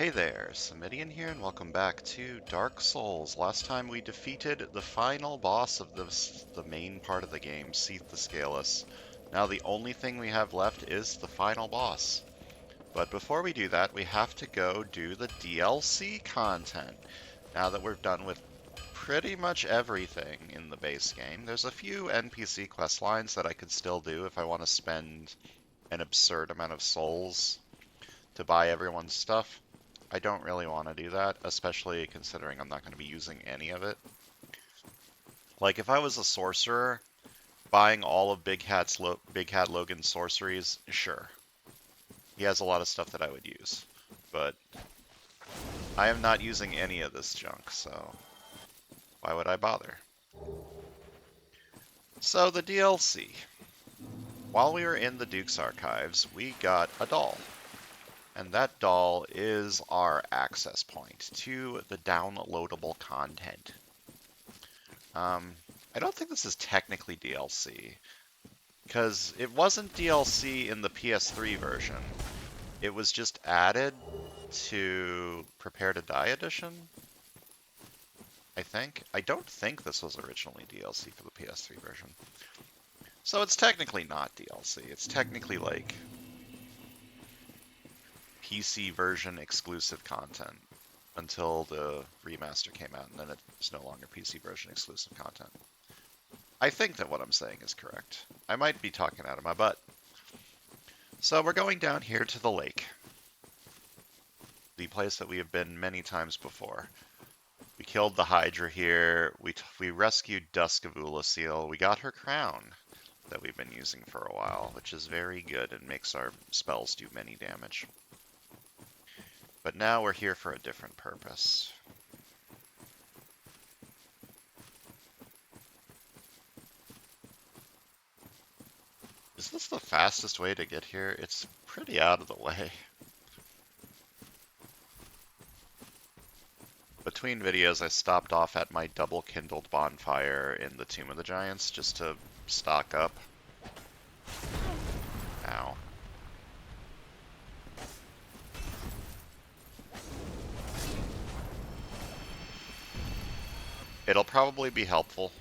Hey there, Samitian here, and welcome back to Dark Souls. Last time we defeated the final boss of the main part of the game, Seath the Scaleless. Now the only thing we have left is the final boss. But before we do that, we have to go do the DLC content. Now that we're done with pretty much everything in the base game, there's a few NPC quest lines that I could still do if I want to spend an absurd amount of souls to buy everyone's stuff. I don't really want to do that, especially considering I'm not going to be using any of it. Like, if I was a sorcerer, buying all of Big Hat Logan's sorceries, sure. He has a lot of stuff that I would use. But I am not using any of this junk, so why would I bother? So, the DLC. While we were in the Duke's archives, we got a doll. And that doll is our access point to the downloadable content. I don't think this is technically DLC, because it wasn't DLC in the PS3 version. It was just added to Prepare to Die edition, I think. I don't think this was originally DLC for the PS3 version. So it's technically not DLC. It's technically like PC version exclusive content until the remaster came out, and then it was no longer PC version exclusive content. I think that what I'm saying is correct. I might be talking out of my butt. So we're going down here to the lake. The place that we have been many times before. We killed the Hydra here. We rescued Duskavula Seal. We got her crown that we've been using for a while, which is very good and makes our spells do many damage. But now we're here for a different purpose. Is this the fastest way to get here? It's pretty out of the way. Between videos, I stopped off at my double kindled bonfire in the Tomb of the Giants just to stock up. Ow. It'll probably be helpful.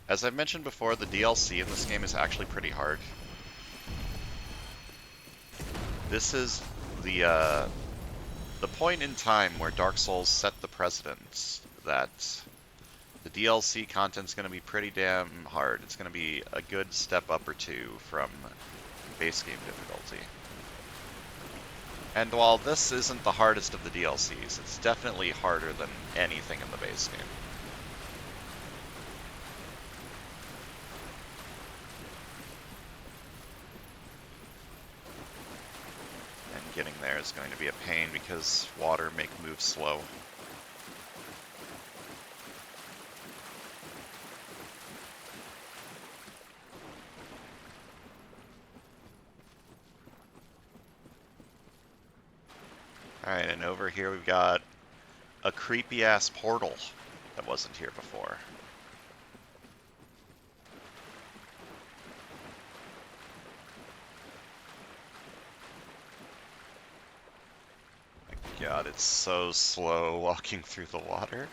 As I've mentioned before, the DLC in this game is actually pretty hard. This is the point in time where Dark Souls set the precedent that the DLC content's going to be pretty damn hard. It's going to be a good step up or two from base game difficulty. And while this isn't the hardest of the DLCs, it's definitely harder than anything in the base game. Getting there is going to be a pain because water make moves slow. Alright, and over here we've got a creepy ass portal that wasn't here before. God, it's so slow walking through the water.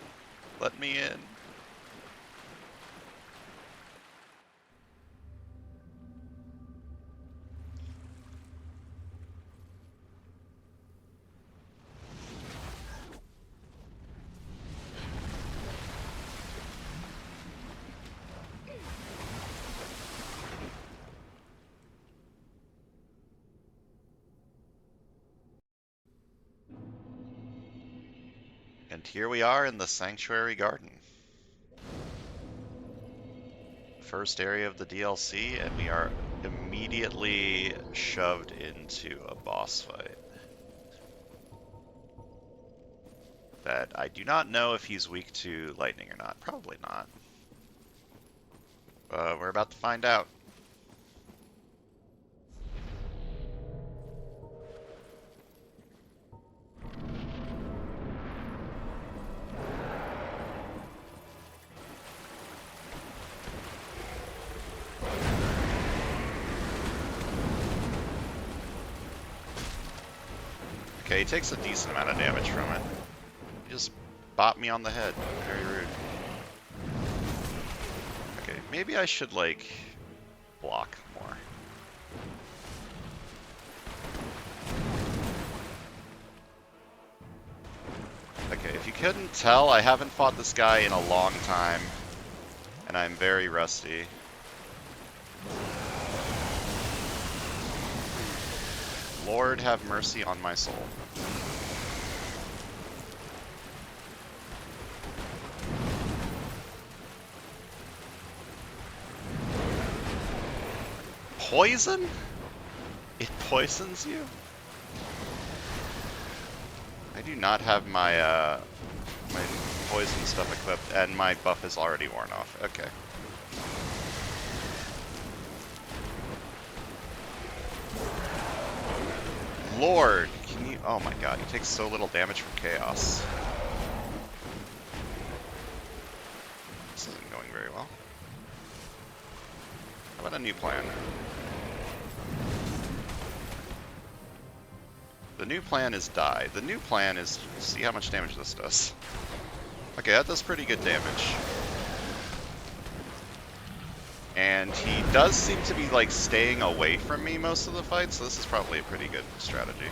Let me in. And here we are in the Sanctuary Garden. First area of the DLC, and we are immediately shoved into a boss fight. That I do not know if he's weak to lightning or not. Probably not. We're about to find out. Okay, he takes a decent amount of damage from it. He just bopped me on the head. Very rude. Okay, maybe I should, like, block more. Okay, if you couldn't tell, I haven't fought this guy in a long time, and I'm very rusty. Lord have mercy on my soul. Poison? It poisons you? I do not have my, my poison stuff equipped, and my buff is already worn off. Okay. Lord, can you... Oh my god, he takes so little damage from chaos. This isn't going very well. How about a new plan? The new plan is die. The new plan is see how much damage this does. Okay, that does pretty good damage. And he does seem to be, like, staying away from me most of the fight, so this is probably a pretty good strategy.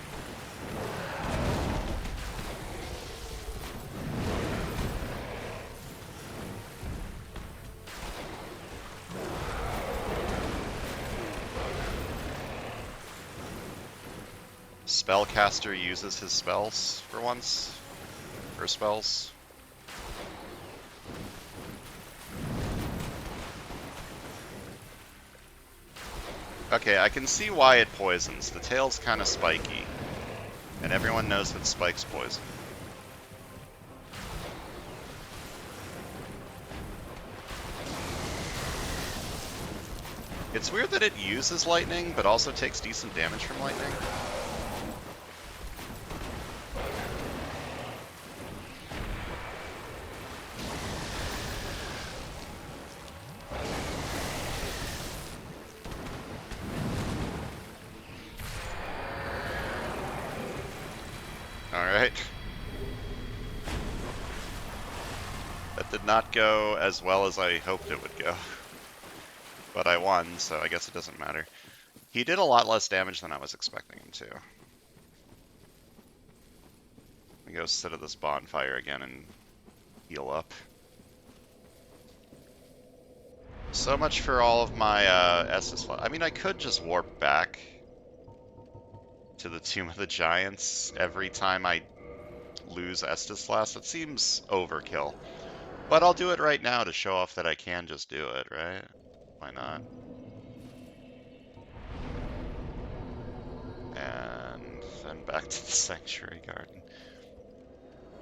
Spellcaster uses his spells for once. Or spells. Okay, I can see why it poisons. The tail's kind of spiky. And everyone knows that spikes poison. It's weird that it uses lightning, but also takes decent damage from lightning. Alright. That did not go as well as I hoped it would go. But I won, so I guess it doesn't matter. He did a lot less damage than I was expecting him to. Let me go sit at this bonfire again and heal up. So much for all of my Estus. I mean, I could just warp back to the Tomb of the Giants every time I lose Estus Blast. That seems overkill. But I'll do it right now to show off that I can just do it, right? Why not? And then back to the Sanctuary Garden.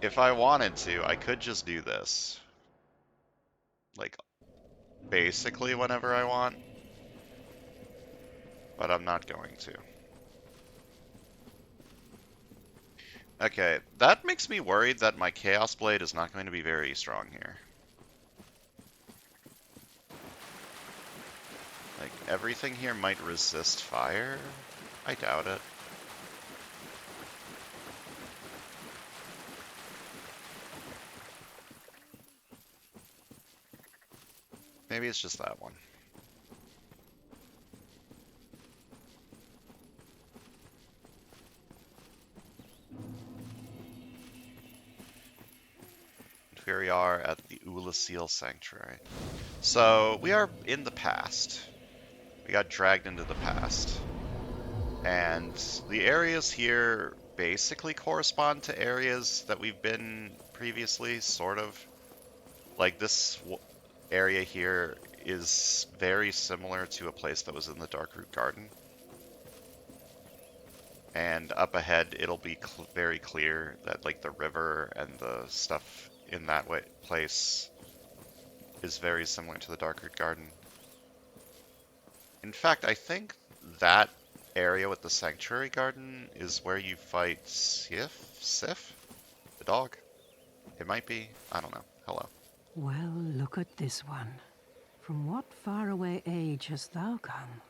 If I wanted to, I could just do this. Like, basically whenever I want. But I'm not going to. Okay, that makes me worried that my Chaos Blade is not going to be very strong here. Like, everything here might resist fire? I doubt it. Maybe it's just that one. Here we are at the Ulasil Sanctuary. So, we are in the past. We got dragged into the past. And the areas here basically correspond to areas that we've been previously, sort of. Like, this area here is very similar to a place that was in the Darkroot Garden. And up ahead, it'll be very clear that, like, the river and the stuff in that place is very similar to the Darkroot Garden. In fact, I think that area with the Sanctuary Garden is where you fight Sif? The dog? It might be. I don't know. Hello. Well, look at this one. From what faraway age hast thou come?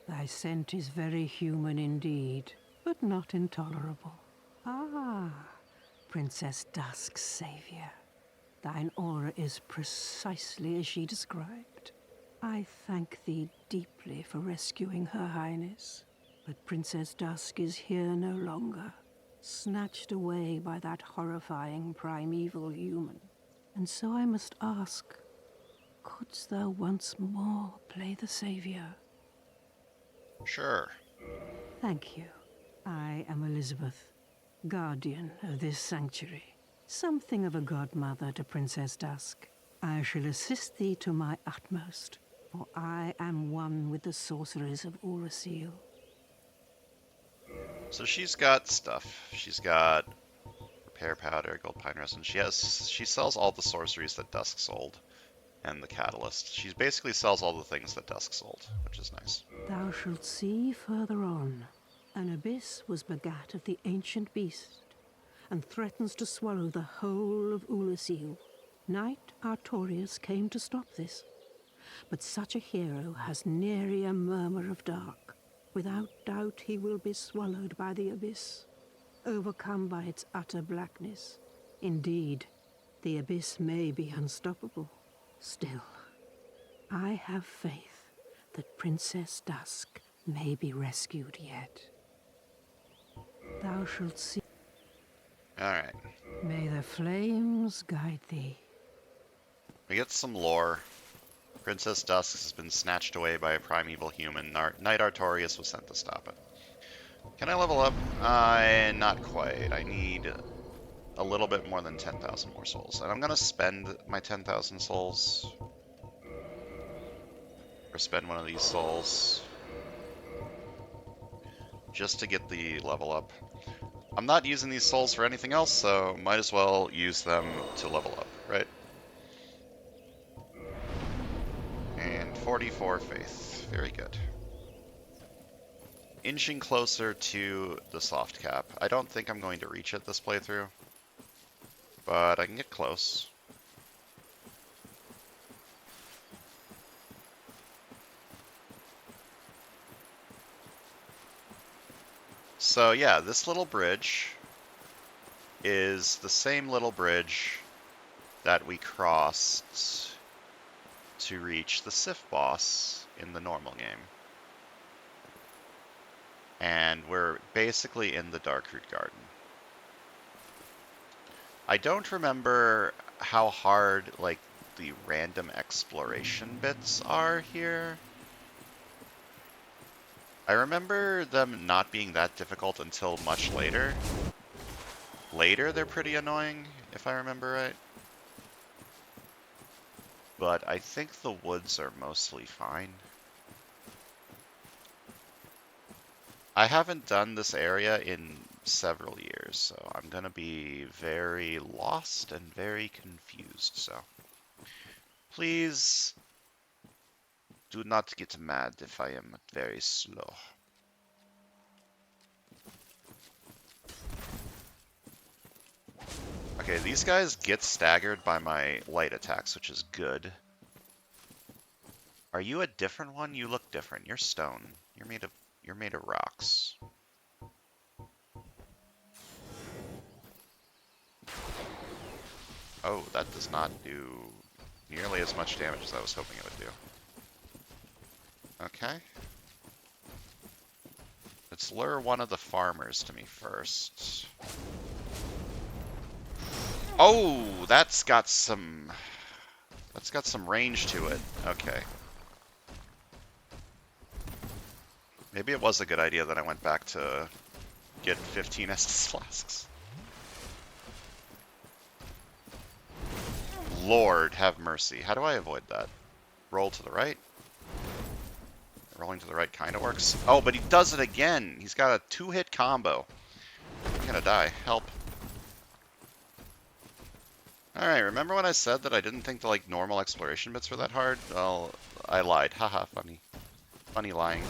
Thy scent is very human indeed, but not intolerable. Princess Dusk's savior. Thine aura is precisely as she described. I thank thee deeply for rescuing Her Highness, but Princess Dusk is here no longer, snatched away by that horrifying primeval human. And so I must ask, couldst thou once more play the savior? Sure. Thank you. I am Elizabeth, guardian of this sanctuary. Something of a godmother to Princess Dusk. I shall assist thee to my utmost, for I am one with the sorceries of Urasil. So she's got stuff. She's got repair powder, gold pine resin. She sells all the sorceries that Dusk sold, and the catalyst. She basically sells all the things that Dusk sold, which is nice. Thou shalt see further on. An abyss was begat of the ancient beast, and threatens to swallow the whole of Ulasil. Knight Artorius came to stop this, but such a hero has nary a murmur of dark. Without doubt he will be swallowed by the abyss, overcome by its utter blackness. Indeed, the abyss may be unstoppable. Still, I have faith that Princess Dusk may be rescued yet. Thou shalt see. Alright. May the flames guide thee. We get some lore. Princess Dusk has been snatched away by a primeval human. Knight Artorius was sent to stop it. Can I level up? Not quite. I need a little bit more than 10,000 more souls. And I'm going to spend my 10,000 souls. Or spend one of these souls. Just to get the level up. I'm not using these souls for anything else, so might as well use them to level up, right? And 44 faith. Very good. Inching closer to the soft cap. I don't think I'm going to reach it this playthrough, but I can get close. So yeah, this little bridge is the same little bridge that we crossed to reach the Sif boss in the normal game. And we're basically in the Darkroot Garden. I don't remember how hard, like, the random exploration bits are here. I remember them not being that difficult until much later. Later, they're pretty annoying, if I remember right. But I think the woods are mostly fine. I haven't done this area in several years, so I'm gonna be very lost and very confused, so please do not get mad if I am very slow. Okay, these guys get staggered by my light attacks, which is good. Are you a different one? You look different. You're stone. You're made of rocks. Oh, that does not do nearly as much damage as I was hoping it would do. Okay. Let's lure one of the farmers to me first. Oh, that's got some range to it. Okay. Maybe it was a good idea that I went back to get 15 Estus flasks. Lord, have mercy. How do I avoid that? Roll to the right? Rolling to the right kind of works. Oh, but he does it again. He's got a 2-hit combo. I'm gonna die. Help. Alright, remember when I said that I didn't think the, like, normal exploration bits were that hard? Well, I lied. Haha, funny. Funny lying.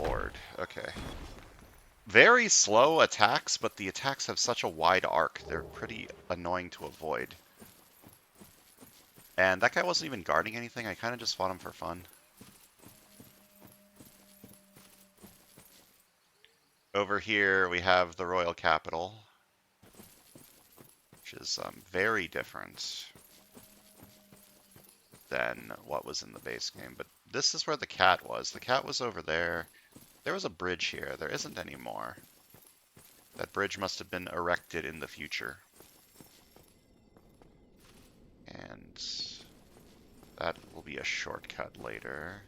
Lord. Okay. Very slow attacks, but the attacks have such a wide arc. They're pretty annoying to avoid. And that guy wasn't even guarding anything. I kind of just fought him for fun. Over here we have the royal capital, which is very different than what was in the base game. But this is where the cat was. The cat was over there. There was a bridge here. There isn't anymore. That bridge must have been erected in the future. And that will be a shortcut later.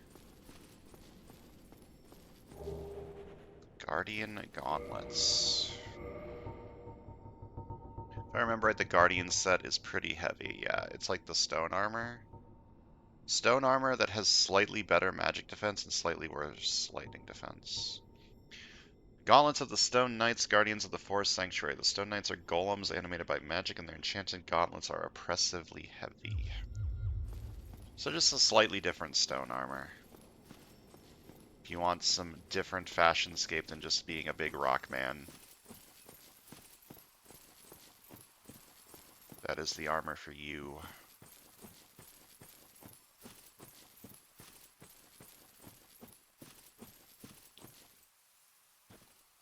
Guardian gauntlets. If I remember right, the Guardian set is pretty heavy. Yeah, it's like the stone armor. Stone armor that has slightly better magic defense and slightly worse lightning defense. Gauntlets of the Stone Knights, Guardians of the Forest Sanctuary. The Stone Knights are golems animated by magic, and their enchanted gauntlets are oppressively heavy. So just a slightly different stone armor. If you want some different fashionscape than just being a big rock man, that is the armor for you.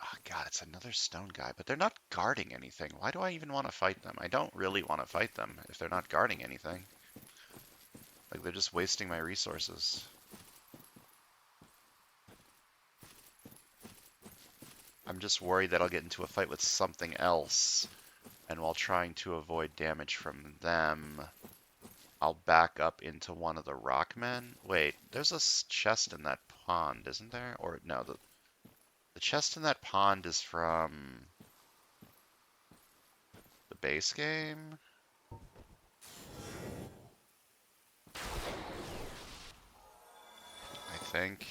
Oh god, it's another stone guy, but they're not guarding anything. Why do I even want to fight them? I don't really want to fight them if they're not guarding anything. Like, they're just wasting my resources. I'm just worried that I'll get into a fight with something else, and while trying to avoid damage from them, I'll back up into one of the rockmen. Wait, there's a chest in that pond, isn't there? Or no, the chest in that pond is from the base game? I think.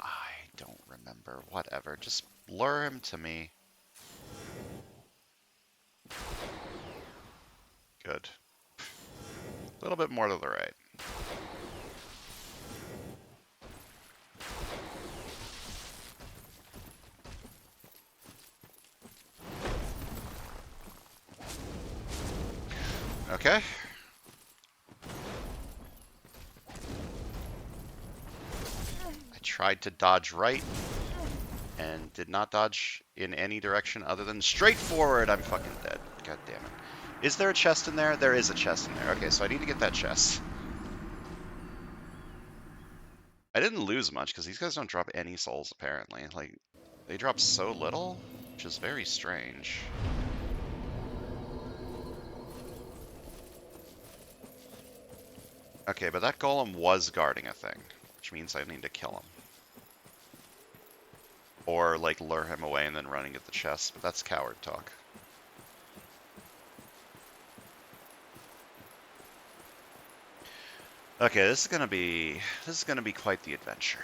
I don't remember. Whatever. Just lure him to me. Good. A little bit more to the right. Okay. I tried to dodge right and did not dodge in any direction other than straight forward. I'm fucking dead. God damn it. Is there a chest in there? There is a chest in there. Okay, so I need to get that chest. I didn't lose much because these guys don't drop any souls apparently. Like, they drop so little, which is very strange. Okay, but that golem was guarding a thing, which means I need to kill him. Or, like, lure him away and then run and get the chest, but that's coward talk. Okay, this is gonna be quite the adventure.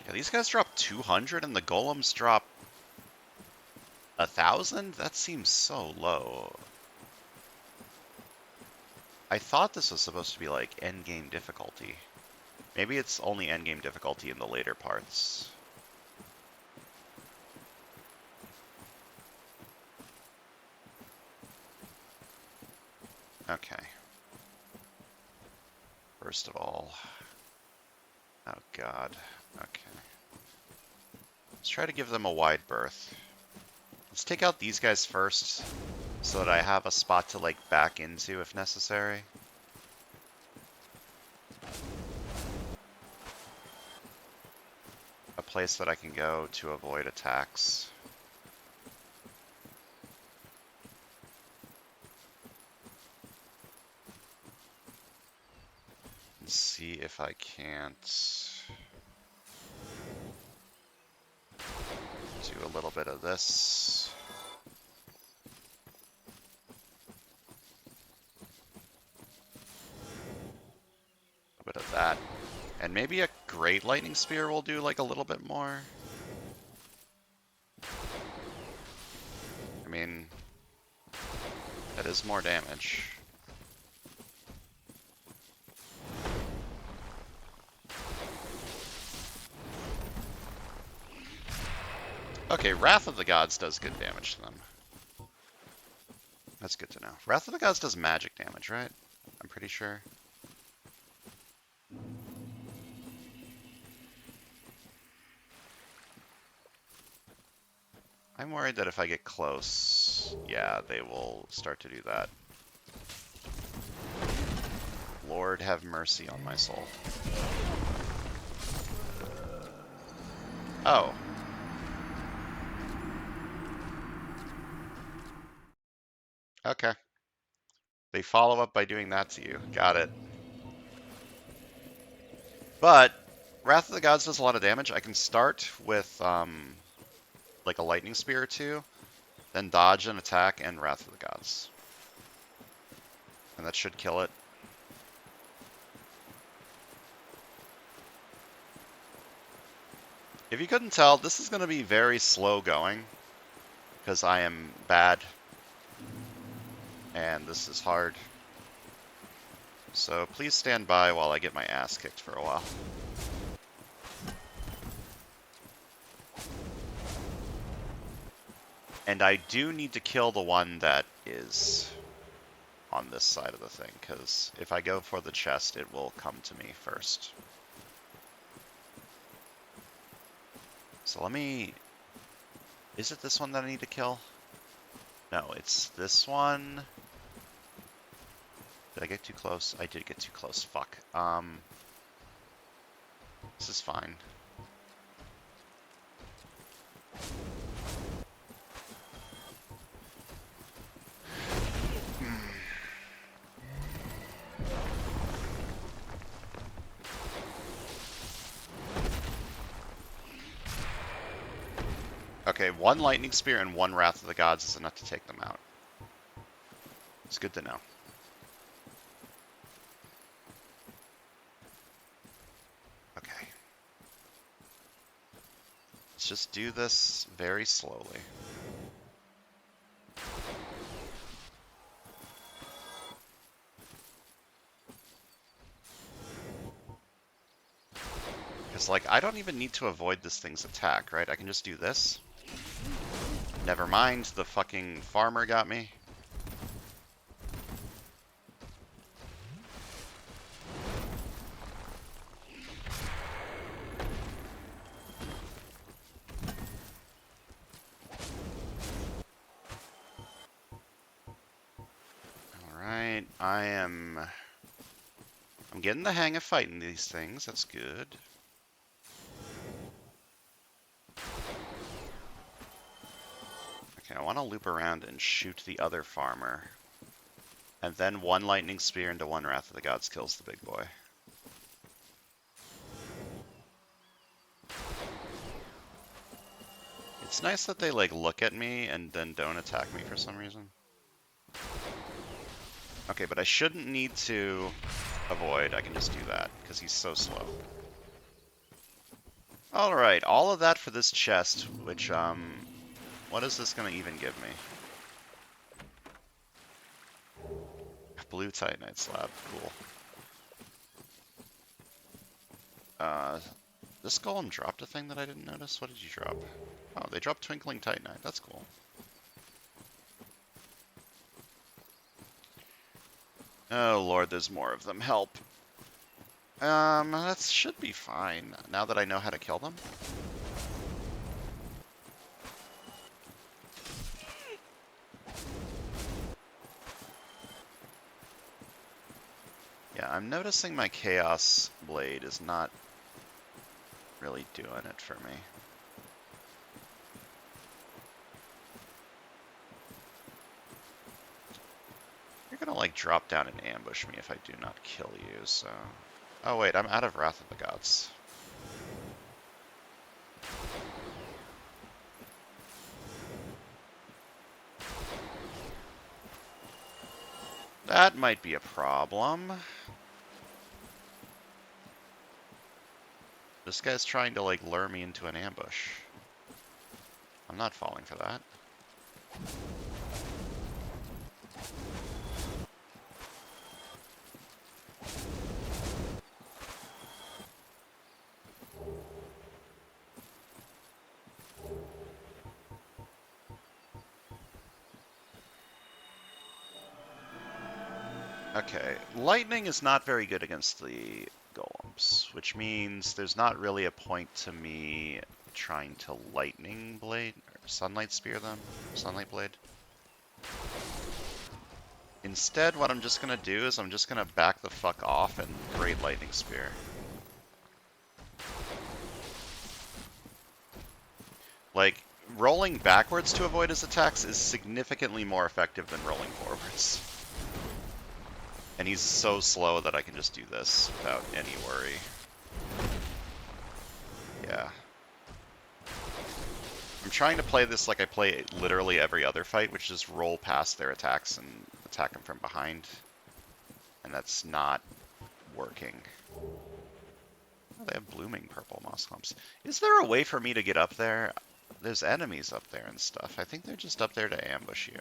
Yeah, these guys drop 200 and the golems drop 1,000? That seems so low. I thought this was supposed to be like endgame difficulty. Maybe it's only endgame difficulty in the later parts. Okay. First of all... Oh god. Okay. Let's try to give them a wide berth. Let's take out these guys first, so that I have a spot to, like, back into if necessary. A place that I can go to avoid attacks. And see if I can't do a little bit of this. A bit of that. And maybe a Great Lightning Spear will do like a little bit more. I mean, that is more damage. Okay, Wrath of the Gods does good damage to them. That's good to know. Wrath of the Gods does magic damage, right? I'm pretty sure. I'm worried that if I get close, yeah, they will start to do that. Lord have mercy on my soul. Oh. Okay. They follow up by doing that to you. Got it. But Wrath of the Gods does a lot of damage. I can start with like a lightning spear or two, then dodge an attack and Wrath of the Gods. And that should kill it. If you couldn't tell, this is going to be very slow going because I am bad and this is hard. So please stand by while I get my ass kicked for a while. And I do need to kill the one that is on this side of the thing, because if I go for the chest, it will come to me first. So let me... Is it this one that I need to kill? No, it's this one. Did I get too close? I did get too close. Fuck. This is fine. Okay, one Lightning Spear and one Wrath of the Gods is enough to take them out. It's good to know. Okay. Let's just do this very slowly. Because, like, I don't even need to avoid this thing's attack, right? I can just do this. Never mind, the fucking farmer got me. Alright, I'm getting the hang of fighting these things, that's good. Okay, I want to loop around and shoot the other farmer. And then one Lightning Spear into one Wrath of the Gods kills the big boy. It's nice that they, like, look at me and then don't attack me for some reason. Okay, but I shouldn't need to avoid. I can just do that, because he's so slow. Alright, all of that for this chest, which, what is this going to even give me? Blue Titanite slab, cool. This golem dropped a thing that I didn't notice? What did you drop? Oh, they dropped Twinkling Titanite, that's cool. Oh lord, there's more of them, help. That should be fine, now that I know how to kill them. Yeah, I'm noticing my Chaos Blade is not really doing it for me. You're gonna, like, drop down and ambush me if I do not kill you, so... Oh wait, I'm out of Wrath of the Gods. That might be a problem. This guy's trying to, like, lure me into an ambush. I'm not falling for that. Okay, lightning is not very good against the golems, which means there's not really a point to me trying to lightning blade or sunlight spear them, sunlight blade. Instead, what I'm just gonna do is I'm just gonna back the fuck off and great lightning spear. Like, rolling backwards to avoid his attacks is significantly more effective than rolling forwards. And he's so slow that I can just do this without any worry. Yeah. I'm trying to play this like I play literally every other fight, which is roll past their attacks and attack them from behind. And that's not working. Oh, they have blooming purple moss clumps. Is there a way for me to get up there? There's enemies up there and stuff. I think they're just up there to ambush you.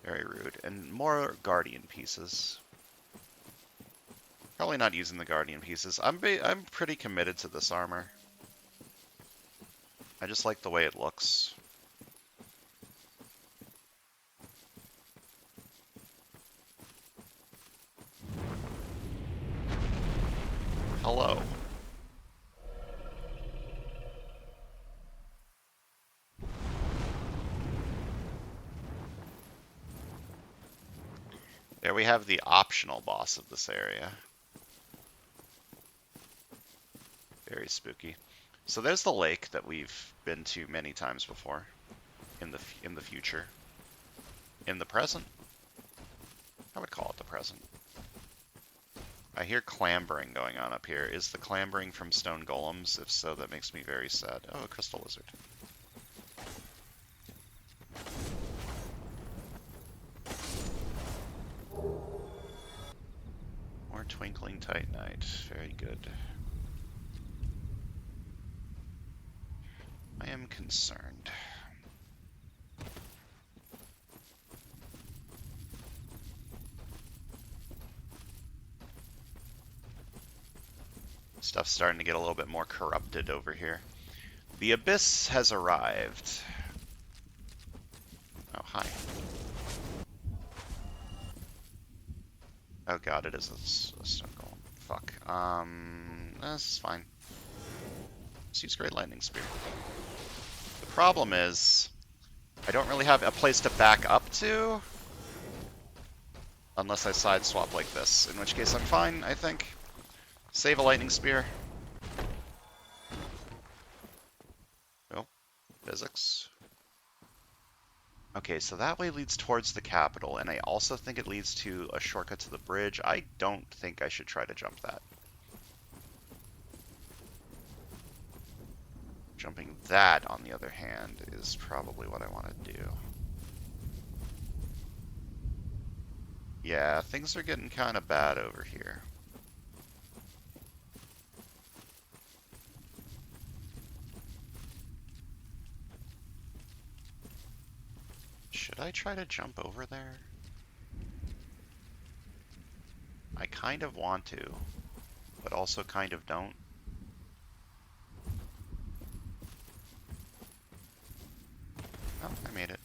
Very rude. And more guardian pieces. Probably not using the guardian pieces. I'm pretty committed to this armor. I just like the way it looks. Hello. There we have the optional boss of this area. Very spooky. So there's the lake that we've been to many times before. In the future. In the present? I would call it the present. I hear clambering going on up here. Is the clambering from stone golems? If so, that makes me very sad. Oh, a crystal lizard. More twinkling titanite. Very good. I am concerned. Stuff's starting to get a little bit more corrupted over here. The abyss has arrived. Oh, hi. Oh god, it is a stone golem. Fuck. This is fine. Let's use Great Lightning Spear. The problem is, I don't really have a place to back up to, unless I side swap like this, in which case I'm fine, I think. Save a Lightning Spear. Oh, physics. Okay, so that way leads towards the capital, and I also think it leads to a shortcut to the bridge. I don't think I should try to jump that. Jumping that, on the other hand, is probably what I want to do. Yeah, things are getting kind of bad over here. Should I try to jump over there? I kind of want to, but also kind of don't. Oh, I made it.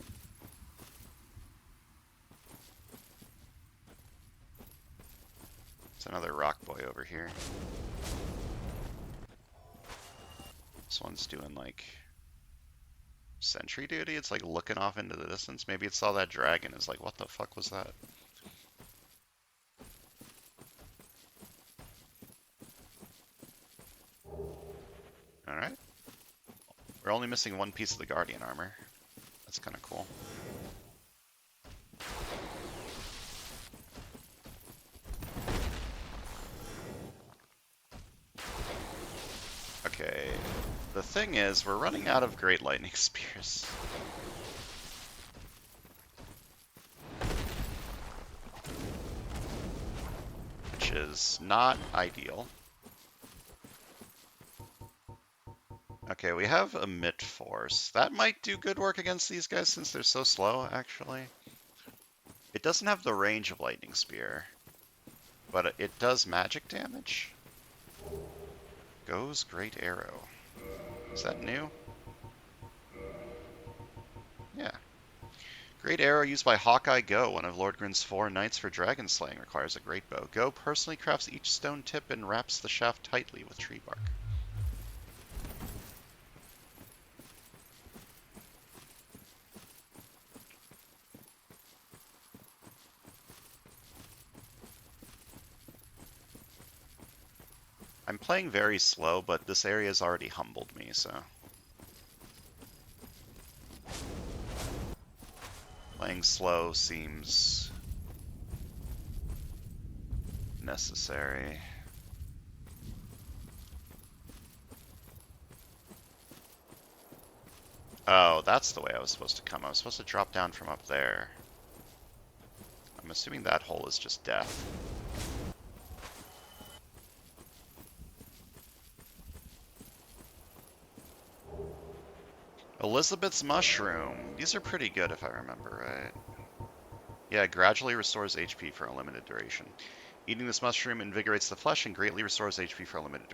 It's another rock boy over here. This one's doing like sentry duty. It's like looking off into the distance. Maybe it saw that dragon. It's like, what the fuck was that? Alright. We're only missing one piece of the guardian armor. That's kind of cool. Okay. The thing is, we're running out of great lightning spears. Which is not ideal. Okay, we have emit force. That might do good work against these guys since they're so slow, actually. It doesn't have the range of lightning spear, but it does magic damage. Goes great arrow. Is that new? Yeah. Great arrow used by Hawkeye Go, one of Lord Grin's 4 knights for dragon slaying, requires a great bow. Go personally crafts each stone tip and wraps the shaft tightly with tree bark. I'm playing very slow, but this area has already humbled me, so... Playing slow seems... necessary. Oh, that's the way I was supposed to come. I was supposed to drop down from up there. I'm assuming that hole is just death. Elizabeth's Mushroom. These are pretty good if I remember right. Yeah, gradually restores HP for a limited duration. Eating this mushroom invigorates the flesh and greatly restores HP for a limited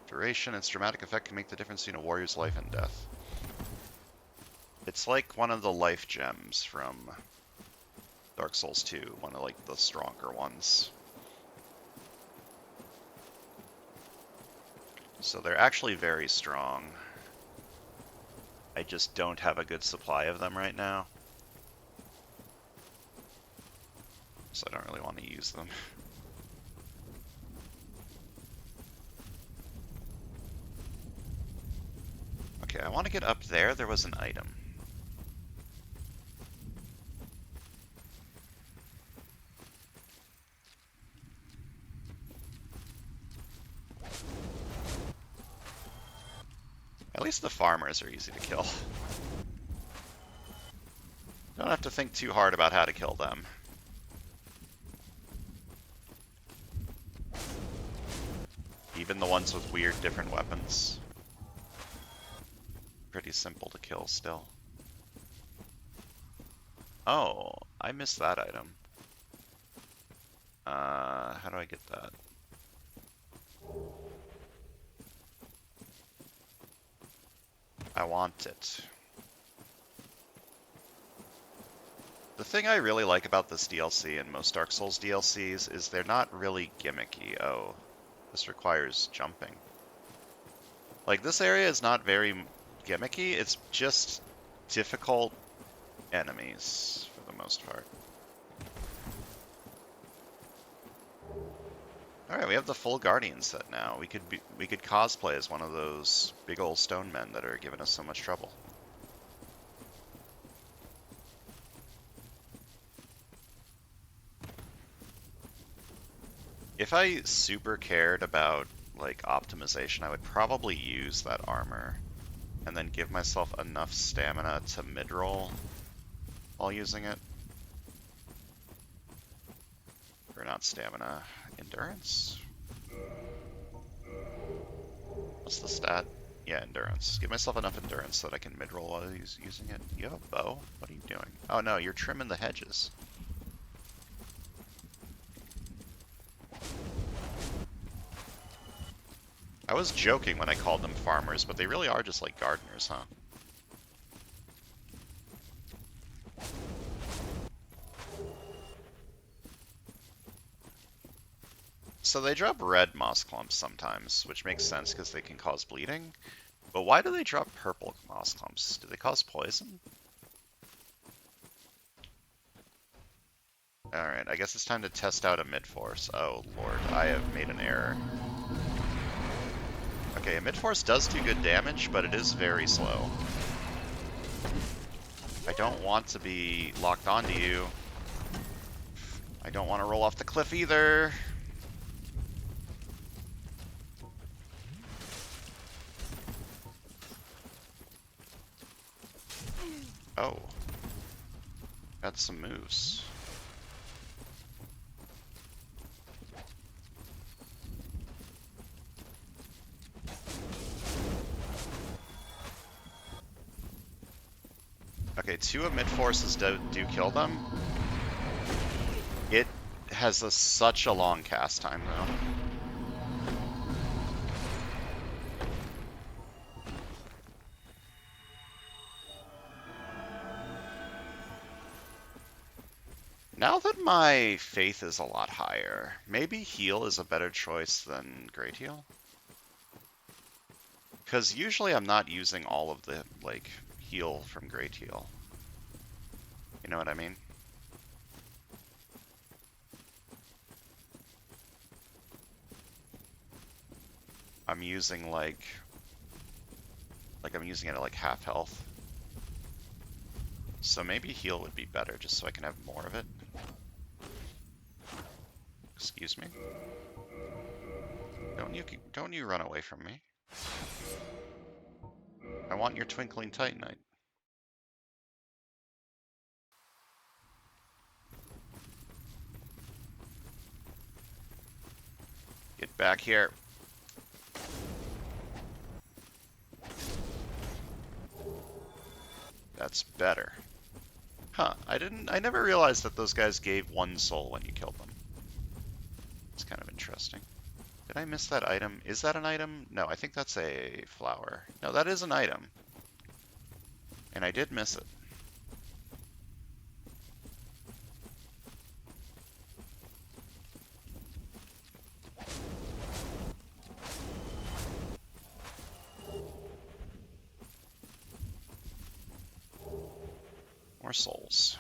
duration. Its dramatic effect can make the difference between a warrior's life and death. It's like one of the life gems from Dark Souls 2, one of like the stronger ones. So they're actually very strong. I just don't have a good supply of them right now. So I don't really want to use them. Okay, I want to get up there. There was an item. At least the farmers are easy to kill. Don't have to think too hard about how to kill them. Even the ones with weird different weapons. Pretty simple to kill still. Oh, I missed that item. How do I get that? I want it. The thing I really like about this DLC and most Dark Souls DLCs is they're not really gimmicky. Oh, this requires jumping. Like, this area is not very gimmicky, it's just difficult enemies for the most part. Alright, we have the full Guardian set now. We could cosplay as one of those big old stone men that are giving us so much trouble. If I super cared about like optimization, I would probably use that armor and then give myself enough stamina to mid-roll while using it. Or not stamina, endurance? What's the stat? Yeah, endurance. Give myself enough endurance so that I can mid-roll while using it. You have a bow? What are you doing? Oh no, you're trimming the hedges. I was joking when I called them farmers, but they really are just like gardeners, huh? So they drop red moss clumps sometimes, which makes sense because they can cause bleeding. But why do they drop purple moss clumps? Do they cause poison? Alright, I guess it's time to test out a mid-force. Oh lord, I have made an error. Okay, a mid-force does do good damage, but it is very slow. I don't want to be locked onto you. I don't want to roll off the cliff either. Oh. Got some moves. Okay, 2 of mid-forces do kill them. It has such a long cast time, though. Now that my faith is a lot higher, maybe heal is a better choice than great heal. Because usually I'm not using all of the, like, heal from great heal. You know what I mean? I'm using like I'm using it at like half health. So maybe heal would be better just so I can have more of it. Excuse me. Don't you run away from me. I want your twinkling titanite. Get back here. That's better. Huh, I never realized that those guys gave 1 soul when you killed them. It's kind of interesting. Did I miss that item? Is that an item? No, I think that's a flower. No, that is an item. And I did miss it. More souls.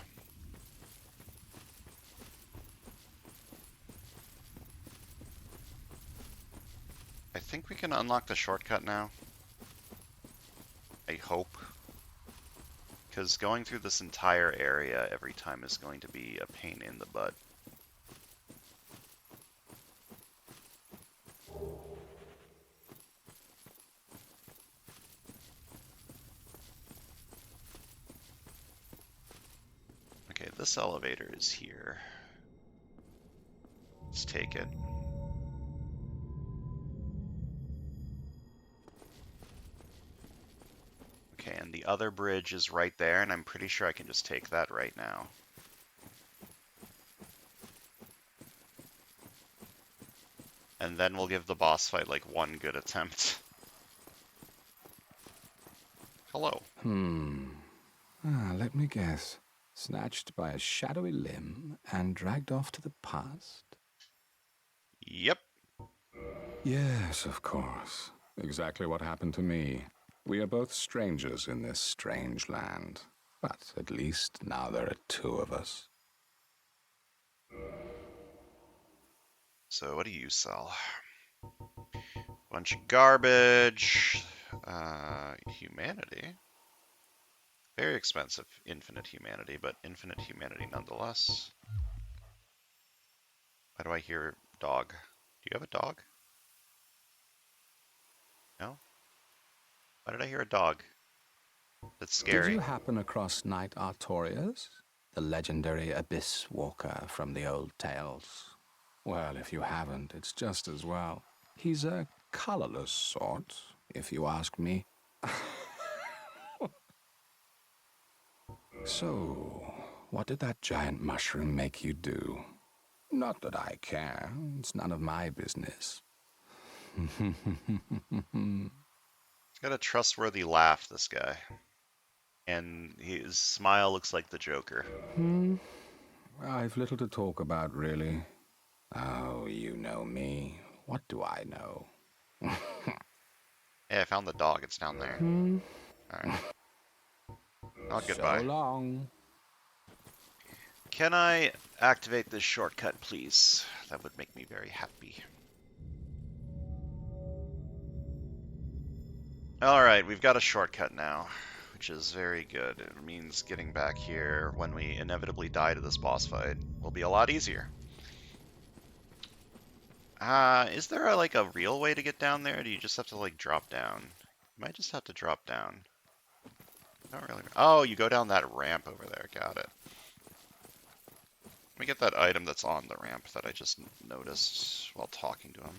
I think we can unlock the shortcut now. I hope. Because going through this entire area every time is going to be a pain in the butt. Okay, this elevator is here. Let's take it. Okay, and the other bridge is right there, and I'm pretty sure I can just take that right now. And then we'll give the boss fight like one good attempt. Hello. Let me guess. Snatched by a shadowy limb and dragged off to the past? Yep. Yes, of course. Exactly what happened to me. We are both strangers in this strange land. But at least now there are 2 of us. So what do you sell? Bunch of garbage. Humanity. Very expensive, infinite humanity, but infinite humanity nonetheless. Why do I hear dog? Do you have a dog? No? Why did I hear a dog? That's Did scary. you happen across Knight Artorias? The legendary abyss walker from the old tales? Well, if you haven't, it's just as well. He's a colorless sort, if you ask me. So, what did that giant mushroom make you do? Not that I care. It's none of my business. He's got a trustworthy laugh, this guy. And his smile looks like the Joker. I've little to talk about, really. Oh, you know me. What do I know? Hey, I found the dog. It's down there. Alright. Oh, So goodbye. long. Can I activate this shortcut, please? That would make me very happy. Alright, we've got a shortcut now, which is very good. It means getting back here when we inevitably die to this boss fight will be a lot easier. Is there like a real way to get down there, or do you just have to like drop down? You might just have to drop down. I don't really. Oh, you go down that ramp over there. Got it. Let me get that item that's on the ramp that I just noticed while talking to him.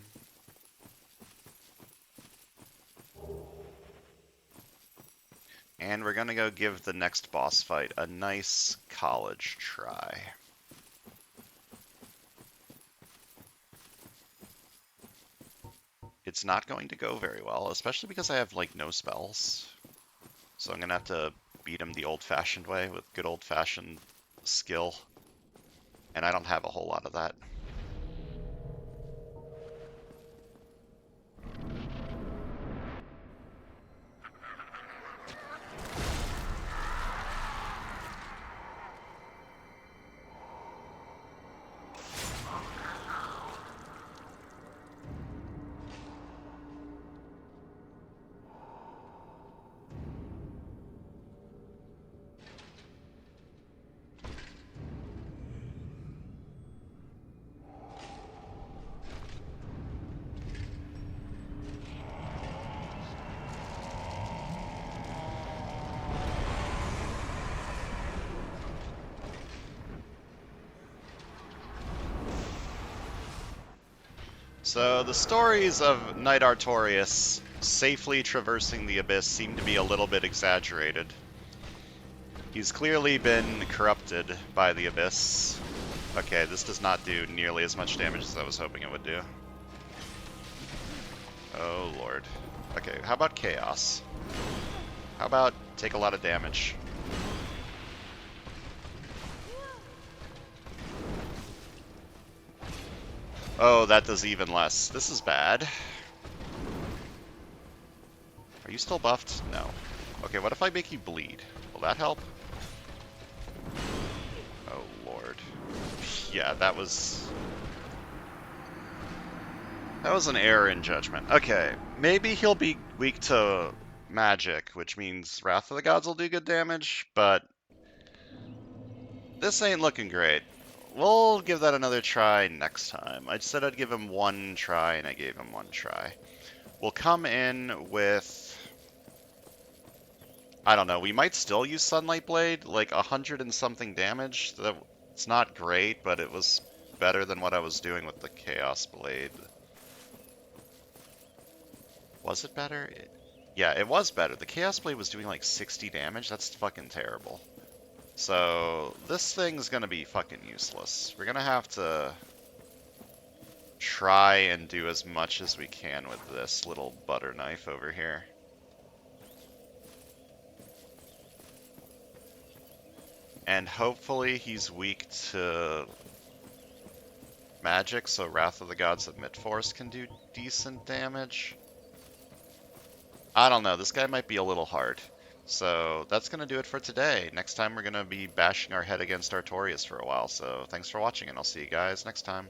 And we're gonna go give the next boss fight a nice college try. It's not going to go very well, especially because I have like no spells. So I'm gonna have to beat him the old-fashioned way with good old-fashioned skill. and I don't have a whole lot of that. So the stories of Knight Artorias safely traversing the Abyss seem to be a little bit exaggerated. He's clearly been corrupted by the Abyss. Okay, this does not do nearly as much damage as I was hoping it would do. Oh lord. Okay, how about Chaos? How about take a lot of damage? Oh, that does even less. This is bad. Are you still buffed? No. Okay, what if I make you bleed? Will that help? Oh lord. Yeah, that was an error in judgment. Okay, maybe he'll be weak to magic, which means Wrath of the Gods will do good damage, but this ain't looking great. We'll give that another try next time. I said I'd give him one try, and I gave him one try. We'll come in with... I don't know, we might still use Sunlight Blade, like 100 and something damage. It's not great, but it was better than what I was doing with the Chaos Blade. Was it better? Yeah, it was better. The Chaos Blade was doing like 60 damage. That's fucking terrible. So this thing's gonna be fucking useless. We're gonna have to try and do as much as we can with this little butter knife over here. And hopefully he's weak to magic, so Wrath of the Gods of Midforce can do decent damage. I don't know, this guy might be a little hard. So that's going to do it for today. Next time we're going to be bashing our head against Artorias for a while, so thanks for watching, and I'll see you guys next time.